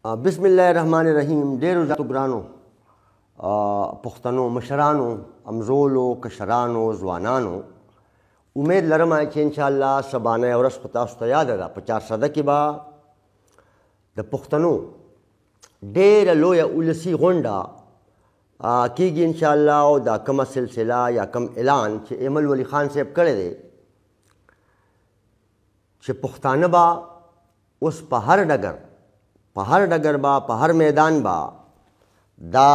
बिस्मिल्लाहिर्रहमानिर्रहीम। ډېرو زیاتو ګرانو پښتنو مشرانو، امزولو، کشرانو، ځوانانو، امید لرم چې انشاءالله سبانه ورځ خو تاسو ته یاده ده په 400 کې به د پښتنو ډېره لویه ولسي غونډه کېږي انشاءالله. او دا کومه سلسله یا کوم اعلان چې ایمل ولی خان صاحب کړی دی چې پښتانه به اوس په هر ډګر به په هر میدان به دا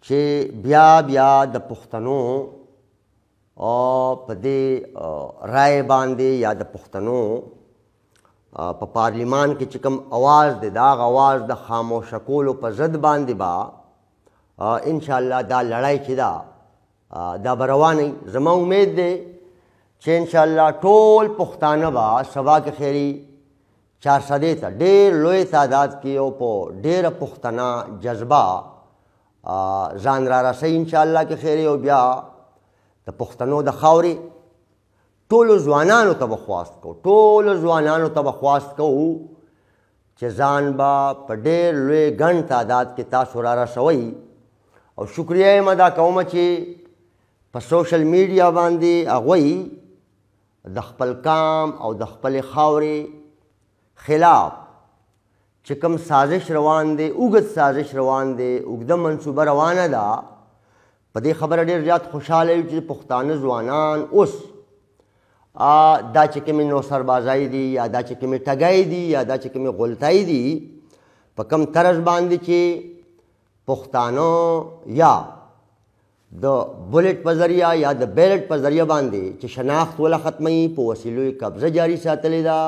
چې بیا د پښتنو په دې رای باندې یا د پښتنو په پارلیمان کې چې کوم اواز دی دا اواز د خاموشه کولو په ضد باندې به انشاءالله دا لړۍ چې دا به روانه. زما امید دی چې انشاءالله ټول پښتانه به سبا کې خیري 400 ته ډېر لوی تعداد کې او په ډېره پښتنه جذبه ځان را رسوي انشاءالله کې خیري. او بیا د پښتنو د خاورې ټولو ځوانانو ته به خواست کوو چې ځان به په ډېر لوی ګڼ تعداد کې تاسو را رسوئ. او شکریه یې ادا کوم چې په سوشل میډیا باندې هغوی د خپل کام او د خپلې خاورې خلاف چې کوم سازش روان دی، اوږد سازش روان دی، اوږده منصوبه روانه ده، په دې خبره ډېر زیات خوشحاله یو چې پښتانه ځوانان اوس دا چې کومې نوسربازۍ دي یا دا چې کومې ټګۍ دي یا دا چې کومې غلطۍ دي په کوم طرز باندې چې پښتانه یا د بولټ په ذریعه یا د بیلټ په ذریعه باندې چې شناخت وله ختموي په وسیلو یې قبضه جاري ساتلې ده،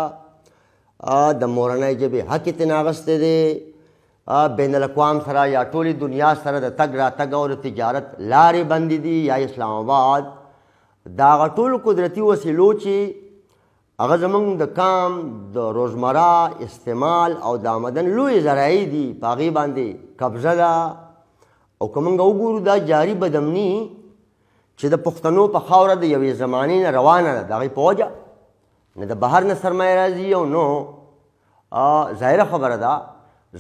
د مورنۍ ژبې حق یې ترې اخیستی دی، بین الاقوام سره یا ټولې دنیا سره د تګ راتګ او د تجارت لارې بندې دي یا اسلام آباد دا هغه ټول قدرتي وسیلو چې هغه زموږ د کام د روزمره استعمال او د آمدن لوی ذرایع دي په هغې باندې قبضه ده. او که موږ وګورو دا جاري بدامني چې د پښتنو په خاوره د یوې زمانې نه روانه ده د هغې په وجه نه د بهر نه سرمایه راځي او نو ظاهره خبره ده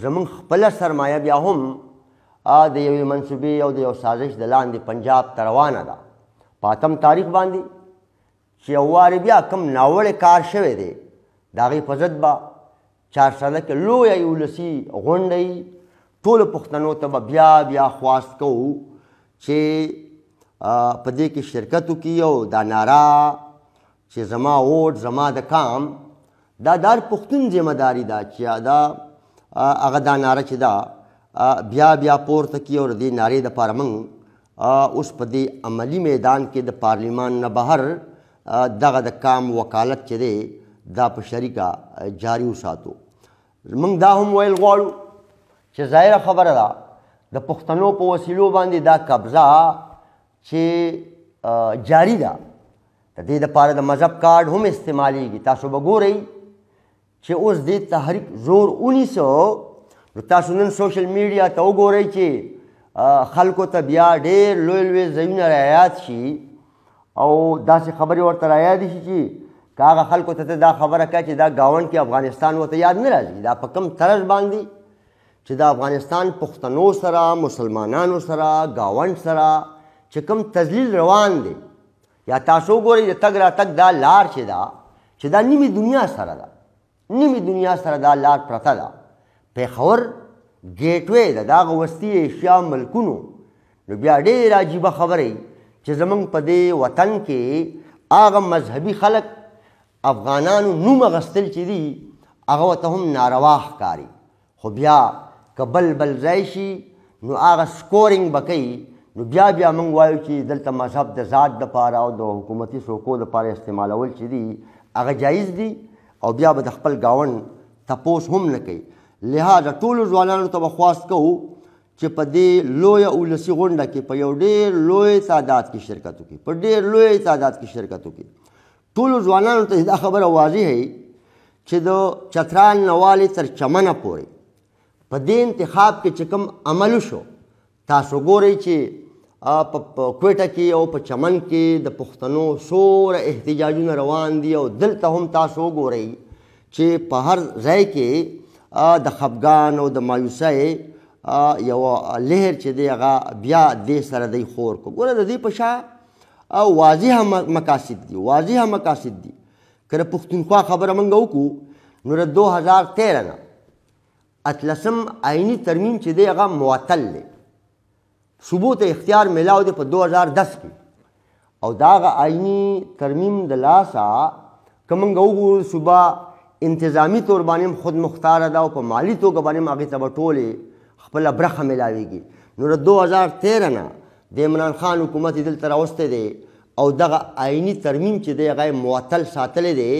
زموږ خپله سرمایه بیا هم د یوې منصوبې او د یو سازش د لاندې پنجاب ته روانه ده. په 8 تاریخ باندې چې یو وارې بیا کوم ناوړی کار شوی دی د هغې په ضد به 400 کې لویه ولسي غونډه وي. ټولو پښتنو ته به بیا خواست کوو چې په دې کې شرکت وکړي او دا ناره چې زما ووټ زما د کام دا دار پښتون ذمه داري ده چې دا هغه دا ناره چې دا بیا پورته کړي او د دې نارې دپاره موږ اوس په دې عملي میدان کې د پارلیمان نه بهر دغه د کام وکالت چې دی دا په شریکه جاري وساتو. موږ دا هم ویل غواړو چې ظاهره خبره ده د پښتنو په وسیلو باندې دا قبضه چې جاري ده د دې دپاره د مذهب کارډ هم استعمالیږي. تاسو به ګورئ چې اوس دې تحریک زور ونیسو نو تاسو نن سوشل میډیا ته وګورئ چې خلکو ته بیا ډېر لوی ځایونه رایاد شي او داسې خبرې ورته رایادې شي چې که هغه خلکو ته دا خبره کوي چې دا ګاونډ کې افغانستان ورته یاد نه راځي. دا په کوم طرز باندې چې د افغانستان پښتنو سره مسلمانانو سره ګاونډ سره چې کوم تذلیل روان دی یا تاسو وګورئ د تګ راتګ دا لار چې دا نیمې دنیا سره دا لار پرته ده. پېښور ګیټ وی ده د هغه وسطي ایشیا ملکونو. نو بیا ډېر عجیبه خبرې چې زموږ په دې وطن کې هغه مذهبي خلک افغانانو نوم اخیستل چې دي هغه ورته هم ناروا ښکاري. خو بیا که بل ځای شي نو هغه سکورینګ به کوي. نو بیا موږ وایو چې دلته مذهب د ذات دپاره او د حکومتي څوکو دپاره استعمالول چې دي هغه جایز دي او بیا به د خپل ګاونډ تپوس هم نه کوي. لہذا ټولو ځوانانو ته به خواست کوو چې په دې لویه ولسي غونډه کې په یو ډېر لوی تعداد کې شرکت وکړي ټولو ځوانانو ته دا خبره واضح وي چې د چترال نه والې تر چمنه پورې په دې انتخاب کې چې کوم عمل شو تاسو ګورئ چې په کوټه کې او په چمن کې د پښتنو څومره احتجاجونه روان دي او دلته هم تاسو وګورئ چې په هر ځای کې د خفګان او د مایوسۍ یوه لهر چې دی هغه بیا دې سره دی خور کړو. ګوره د دې په شا واضحه مقاصد دي، واضحه مقاصد دي. که د پښتونخوا خبره موږ وکړو نو د 2013 نه 18 آئینی ترمیم چې دی هغه معطل دی، صوبو ته اختیار میلاو دی په 2010 کې. او دا هغه آئینی ترمیم د لاسه که موږ وګورو صوبه انتظامی طور باندې هم خود مختاره ده او په مالي توګه باندې هم هغې ته به ټولې خپله برخه میلاویږي. نو د 2013 نه د عمران خان حکومت یې دلته راوستی دی او دغه آئینی ترمیم چې دی هغه معطل ساتلی دی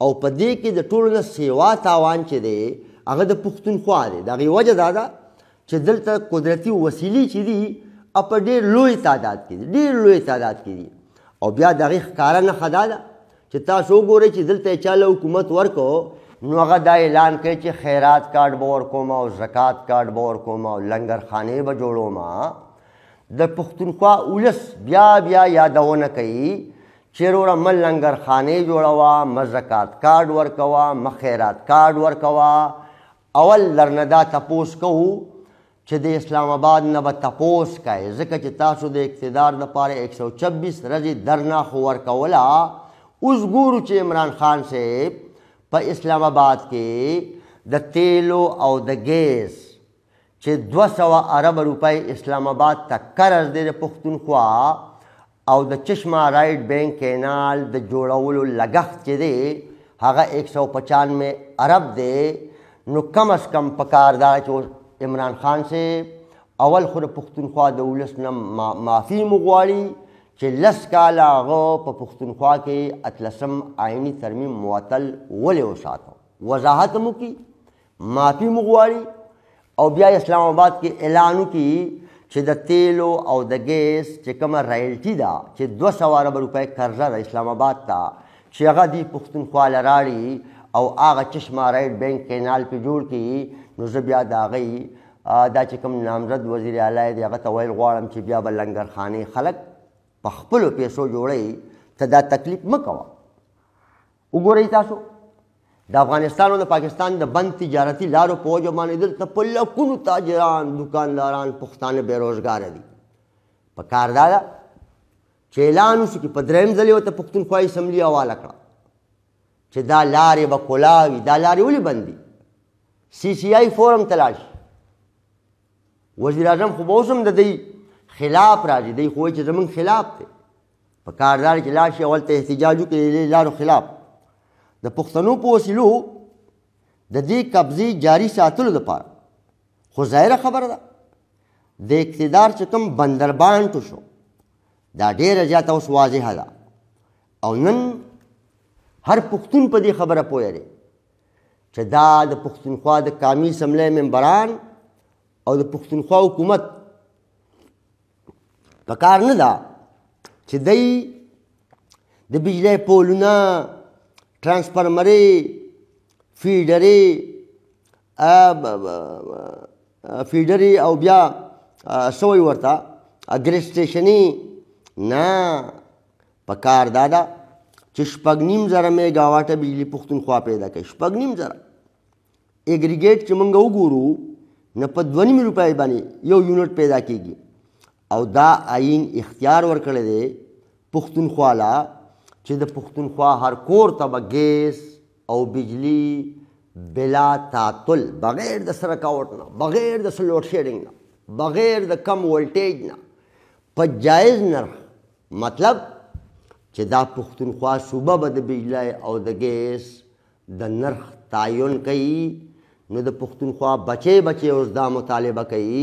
او په دې کې د ټولو نه سیوا تاوان چې دی هغه د پښتونخوا دی. د هغې وجه دا ده چې دلته قدرتي وسیلې چې دي په ډېر لوی تعداد کې دي، ډېر لوی تعداد کې دي. او بیا د هغې ښکاره نښه دا ده چې تاسو وګورئ چې دلته یې چاله حکومت ورکړو نو هغه دا اعلان کوي چې خیرات کارډ به ورکوم او زکات کارډ به ورکوم او لنګرخانې به جوړوم. د پښتونخوا ولس بیا بیا یادونه کوي چې وروره مه لنګرخانې جوړوه، مه زکات کارډ ورکوه، مه خیرات کارډ ورکوه. اول درنه دا تپوس کوو چې د اسلام آباد نه به تپوس کوئ ځکه چې تاسو د اقتدار دپاره 126 ورځې درنه خو ورکوله. اوس ګورو چې عمران خان صاحب په اسلام آباد کې د تیلو او د ګیس چې 200 ارب روپۍ اسلام آباد ته قرض دی د پښتونخوا او د چشمه رایټ بینک کینال د جوړولو لګښت چې دی هغه 195 ارب دی. نو کم از کم پکار دا چې عمران خان صاحب اول خو د پښتونخوا د ولس نه معافي مو غواړي چې 10 کاله هغه په پښتونخوا کې 18 آئیني ترمیم معطل ولې وساتو، وضاحت مو کړي، معافي مو غواړي او بیا اسلام آباد کې اعلان وکړي چې د تیلو او د ګیس چې کومه رایلټي ده چې 200 ارب روپۍ قرضه ده اسلام آباد ته چې هغه دوی پښتونخوا له راړي او هغه چشمه رایټ بینک کینال پې جوړ کړي. نو زه بیا د هغې دا چې کوم نامزد وزیر اعلی دی هغه ته ویل غواړم چې بیا به لنګرخانې خلک په خپلو پیسو جوړوي، ته دا تکلیف مه کوه. وګورئ تاسو د افغانستان او د پاکستان د بند تجارتي لارو په وجه باندې دلته په لکونو تاجران دکانداران پښتانه بېروزګاره دي. په کار دا ده چې اعلان وشي چې په 3م ځل یې ورته پښتونخوا اسمبلي حواله کړه چې دا لارې به کلاوي. دا لارې ولې بند دي؟ CCI فورم ته لاړ شي، وزیر اعظم خو به اوس هم د دوی خلاف راځي، دوی خو وایي چې زموږ خلاف دی. په کار دا چې لاړ شي اول ته احتجاج وکړي د دې لارو خلاف. د پښتنو په وسیلو د دې قبضې جاري ساتلو دپاره خو ظاهره خبره ده د اقتدار چې کوم بندربان شو دا ډېره زیاته اوس واضحه ده او نن هر پښتون په دې خبره پوه دی چې دا د پښتونخوا د قامي اسمبلۍ ممبران او د پښتونخوا حکومت په کار نه ده چې دی د بجلی پولونه، ټرانسفرمرې، فیډرې او بیا سوی ورته ګریس سټیشنې نه. په کار دا ده چې 6.5 میګاواټه بجلی پښتونخوا پیدا کوي. 6.5 اګریګیټ چې موږ وګورو نه په 2.5 روپۍ باندې یو یونټ پیدا کیږي. او دا آئین اختیار ورکړی دی پښتونخوا له چې د پښتونخوا هر کور ته به ګیس او بجلی بلا تعطل بغیر د څه رکاوټ نه، بغیر د څه لوډ شیډینګ نه، بغیر د کم ولټیج نه په جایز نرخ، مطلب چې دا پښتونخوا صوبه به د بجلی او د ګیس د نرخ تعین کوي. نو د پښتونخوا بچې اوس دا مطالبه کوي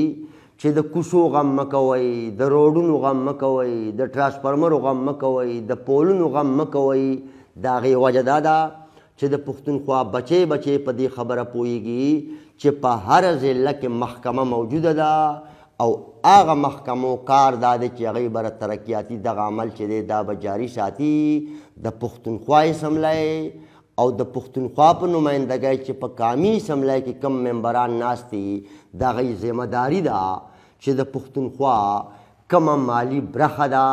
چې د کوڅو غم مه کوئ، د روډونو غم مه کوئ، د ټرانسفرمرو غم مه کوئ، د پولونو غم مه کوئ. د هغې وجه دا ده چې د پښتونخوا بچې په دې خبره پوهېږي چې په هره ضلع کې محکمه موجوده ده او هغه محکمو کار دا دی چې هغوی به ترقیاتي دغه عمل چې دی دا به جاري ساتي. د پښتونخوا اسمبلی او د پښتونخوا په نمایندګۍ چې په قامي اسمبلی کې کم ممبران ناست دي د هغوی ذمهداري ده چې د پښتونخوا کومه مالي برخه ده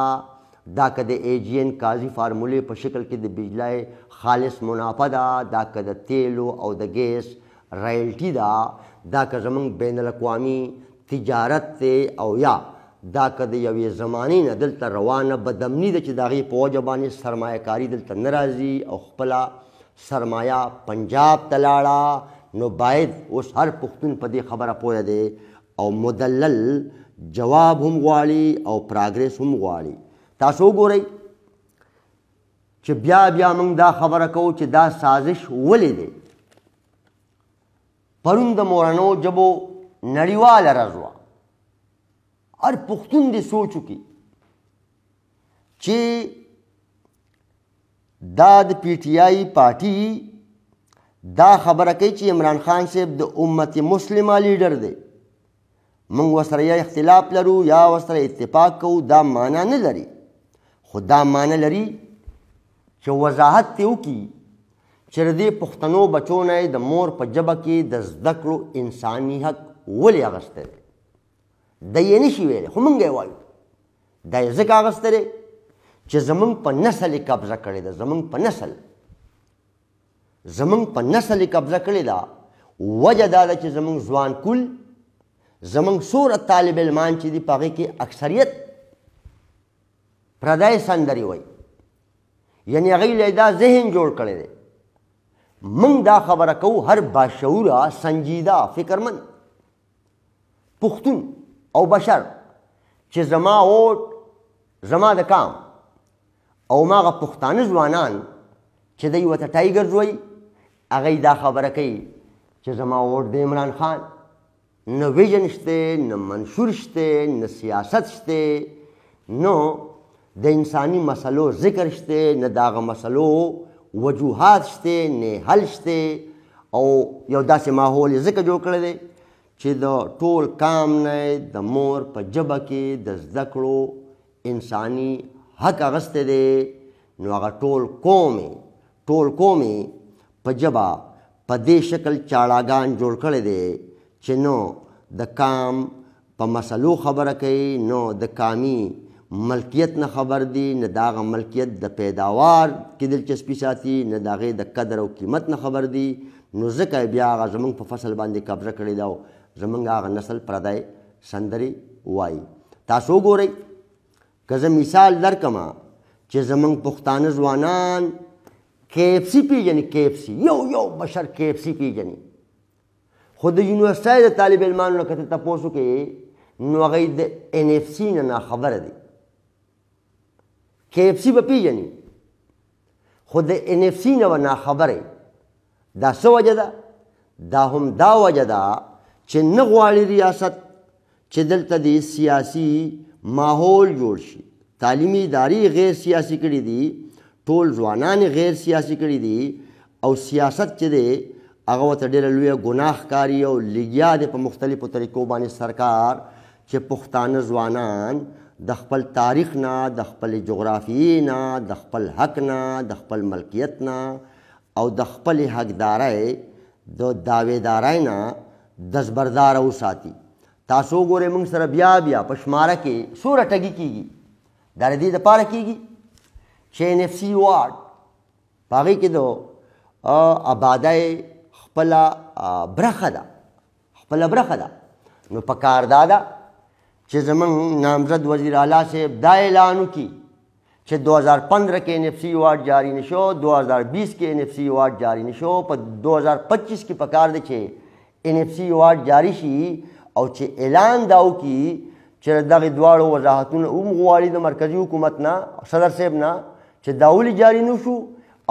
دا که د AGN قاضي فارمولې په شکل کې د بجلی خالص منافع ده، دا که د تیلو او د ګیس رایلټي دا که زمونږ بین الاقوامي تجارت دی او یا دا که د یوې زمانې نه دلته روانه بدامني ده چې د هغې په وجه باندې سرمایه کاري دلته نه راځي او خپله سرمایه پنجاب ته لاړه، نو باید اوس هر پښتون په دې خبره پوه دی او مدلل جواب هم غواړي او پراګریس هم غواړي. تاسو وګورئ چې بیا موږ دا خبره کوو چې دا سازش ولې دی. پرون د مورنو ژبو نړیواله ورځ وه. هر پښتون دې سوچ وکړي چې دا د پی ټی آی پارټي دا خبره کوي چې عمران خان صاحب د امت مسلمه لیډر دی. موږ ورسره یا اختلاف لرو یا ورسره اتفاق کوو، دا معنا نه لري، خو دا معنا لري چې وضاحت ترې وکړي چې د دې پښتنو بچو نه د مور په ژبه کې د زده کړو انساني حق ولې اخیستی دی. دا یې نشي ویلی، خو موږ یې وایو. دا یې ځکه اخیستی دی چې زمونږ په نسل یې قبضه کړې ده. زمونږ په نسل یې قبضه کړې ده. وجه دا ده چې زمونږ ځوان کل، زمونږ څومره طالب علمان چې دي په هغې کې اکثریت پردی سندرې وایي، یعنې هغوی له دا ذهن جوړ کړی دی. موږ دا خبره کوو هر باشعوره سنجیده فکرمند پښتون او بشر چې زما اوټ زما د کام او هماغه پښتانه ځوانان چې دوی ورته ټایګرز وایي، هغوی دا خبره کوي چې زما اوټ د عمران خان. نه ویژن شته، نه منشور شته، نه سیاست شته، نو د انساني مسلو ذکر شته، نه د هغه مسلو وجوهات شته، نه حل شته. او یو داسې ماحول یې ځکه جوړ کړی دی چې د ټول کام نه د مور په ژبه کې د زده کړو انساني حق اخیستی دی. نو هغه ټول قوم یې په ژبه په دې شکل چاړاګان جوړ کړی دی چې نو د کام په مسلو خبره کوي، نو د کامي ملکیت نه خبر دی، نه د هغه ملکیت د پیداوار کې دلچسپي ساتي، نه د هغې د قدر او قیمت نه خبر دی. نو ځکه بیا هغه زمونږ په فصل باندې قبضه کړې ده او زمونږ هغه نسل پردی سندرې وایي. تاسو وګورئ که زه مثال درکړم چې زمونږ پښتانه ځوانان KFC پیژني. KFC یو بشر KFC پیژني، خو د یونیورسټۍ د طالب علمانو نه که ته تپوس وکړې نو هغوی د NFC نه ناخبره دي. KFC به پیژني خو د NFC نه به ناخبره. دا څه وجه ده؟ دا هم دا وجه ده چې نه غواړي ریاست چې دلته د سیاسي ماحول جوړ شي. تعلیمي ادارې غیر سیاسي کړي دي، ټول ځوانان غیر سیاسي کړي دي، او سیاست چې دی هغه ورته ډېره لویه ګناه ښکاري او لګیا دی په مختلفو طریقو باندې سرکار چې پښتانه ځوانان د خپل تاریخ نه، د خپل جغرافیې نه، د خپل حق نه، د خپل ملکیت نه او د خپل حقدارۍ د دعویدارۍ نه دستبرداره وساتي. تاسو وګورئ موږ سره بیا په شماره کې څومره ټګي کېږي. دا د دې دپاره کېږي چې NFC واډ په هغې کې د آبادۍ خپله برخه ده. نو په کار دا ده چې زمونږ نامزد وزیر اعلی صاحب دا اعلان وکړي چې 2015 کې NFC واډ جاری نشو، 2020 کې NFC واډ جاری نشو، په 2025 کې پکار دی چې NFC واډ جاری شي او چې اعلان دا وکړي چې دغه دواړو وضاحتونه هم غواړي د مرکزي حکومت نه، صدر صاحب نه، چې دا ولې جاری نشو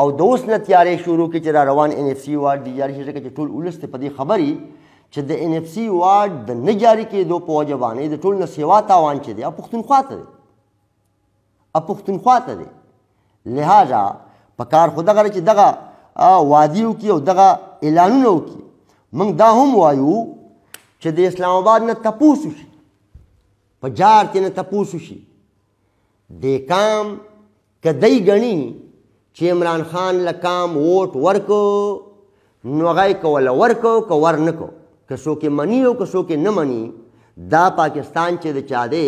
او د اوس نه تیارې شروع کړي چې را روان NFC واډ دی جاری شي. ځکه چې ټول ولس ته په دې خبري چې د NFC واډ د نه جاري کېدو په وجه باندې د ټول نه سوا تاوان چې دی پښتونخوا ته دی. لہذا په کار خو دغه چې دغه وعدې وکړي او دغه اعلانونه وکړي. موږ دا هم وایو چې د اسلام آباد نه تپوس وشي، په جار کې نه تپوس وشي. دې کام که دی ګڼي چې عمران خان له کام ووټ ورکو نو هغه یې که وله ورکو که ور نه کو، که څوک یې مني او که څوک یې نه مني. دا پاکستان چې د چا دی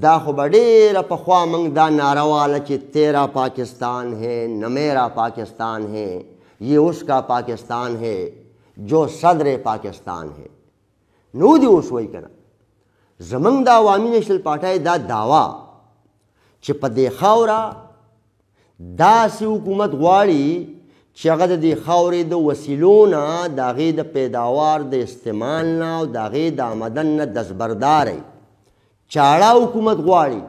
دا خو به ډېره پخوا موږ دا نعره واله چې تیرا پاکستان ہے نہ میرا پاکستان ہے، یہ اس کا پاکستان ہے، जो सदर पाकिस्तान है. نو دی اوس وایي که نه زموږ د عوامي نیشنل پارټۍ دا دعوا چې په دې خاوره داسې حکومت غواړي چې هغه د دې خاورې د وسیلو نه د هغې د پیداوار د استعمال نه او د هغې د آمدن نه دستبرداره چاړه حکومت غواړي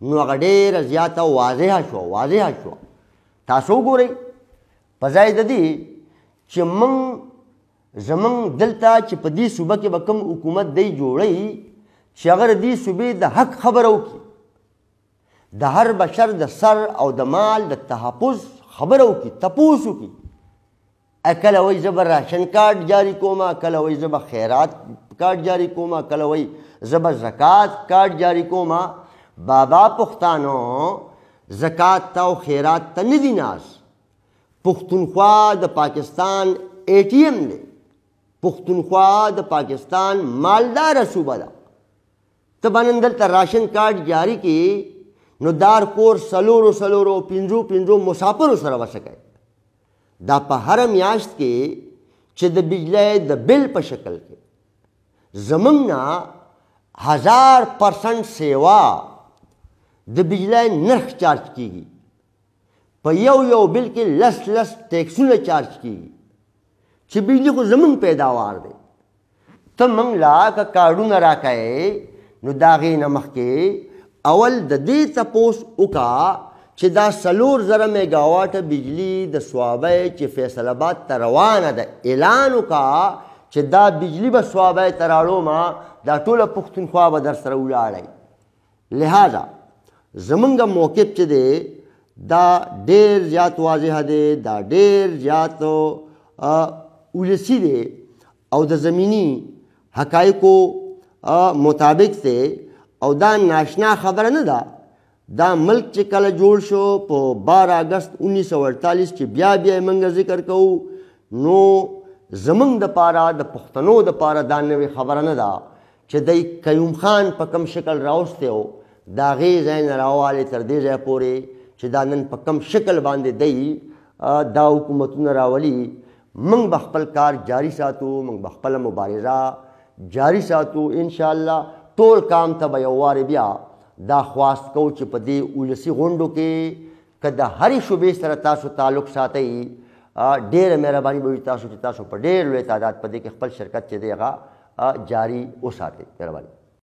نو هغه ډېره زیاته واضحه شوه. تاسو وګورئ په ځای د دې چې زموږ دلته چې په دې صوبه کې به کوم حکومت دی جوړوي چې هغه د دې صوبې د حق خبره وکړي، د هر بشر د سر او د مال د تحفظ خبره وکړي، تپوس وکړي. کله وایي زه به راشن کارت جاري کومه، کله وایي زه به خیرات کارت جاري کومه، کله وایي زه به زکات کارت جاري کومه. بابا پښتانو زکات ته او خیرات ته نه دي ناست. پښتونخوا د پاکستان ATM دی، پښتونخوا د پاکستان مالداره صوبه ده. ته به نن دلته راشن کارت جاري کړي نو دار کور څلورو پنځو مسافرو سره به څه کوي؟ دا په هره میاشت کې چې د بجلی د بل په شکل کې زموږ نه 1000% سیوا د بجلی نرخ چارج کیږي، په یو بل کې لس ټیکسونه چارج کیږي چې بجلی خو زموږ پیداوار دی. ته موږ لا که کارډونه راکوې نو د هغې نه مخکې اول د دې تپوس وکړه چې دا 4000 میګاواټه بجلی د صوابۍ چې فیصل آباد ته روانه ده اعلان وکړه چې دا بجلی به صوابۍ ته راوړو، دا ټوله پښتونخوا به در سره ولاړئ. لہذا زمونږ موقف چې دی دا ډېر زیات واضح دی، دا ډېر زیات ولسي دی او د زمینی حقایقو مطابق دی او دا ناشنا خبره نه ده. دا ملک چې کله جوړ شو په 12 اگست 1948 چې بیا یې موږ ذکر کوو نو زمونږ دپاره د پښتنو دپاره دا نوې خبره نه ده چې دی قیوم خان په کوم شکل راوستی و د هغې ځای نه راوالی تر دې ځای پورې چې دا نن په کوم شکل باندې دی دا حکومتونه راولي. موږ به خپل کار جاري ساتو، موږ به خپله مبارزه جاري ساتو. انشاءالله ټول کام ته به یو وارې بیا دا خواست کوو چې په دې ولسي غونډو کې که د هرې شعبې سره تاسو تعلق ساتئ ډېره مهرباني به وي تاسو چې تاسو په ډېر لوی تعداد په دې کې خپل شرکت چې دی هغه جاري وساتئ. مهرباني.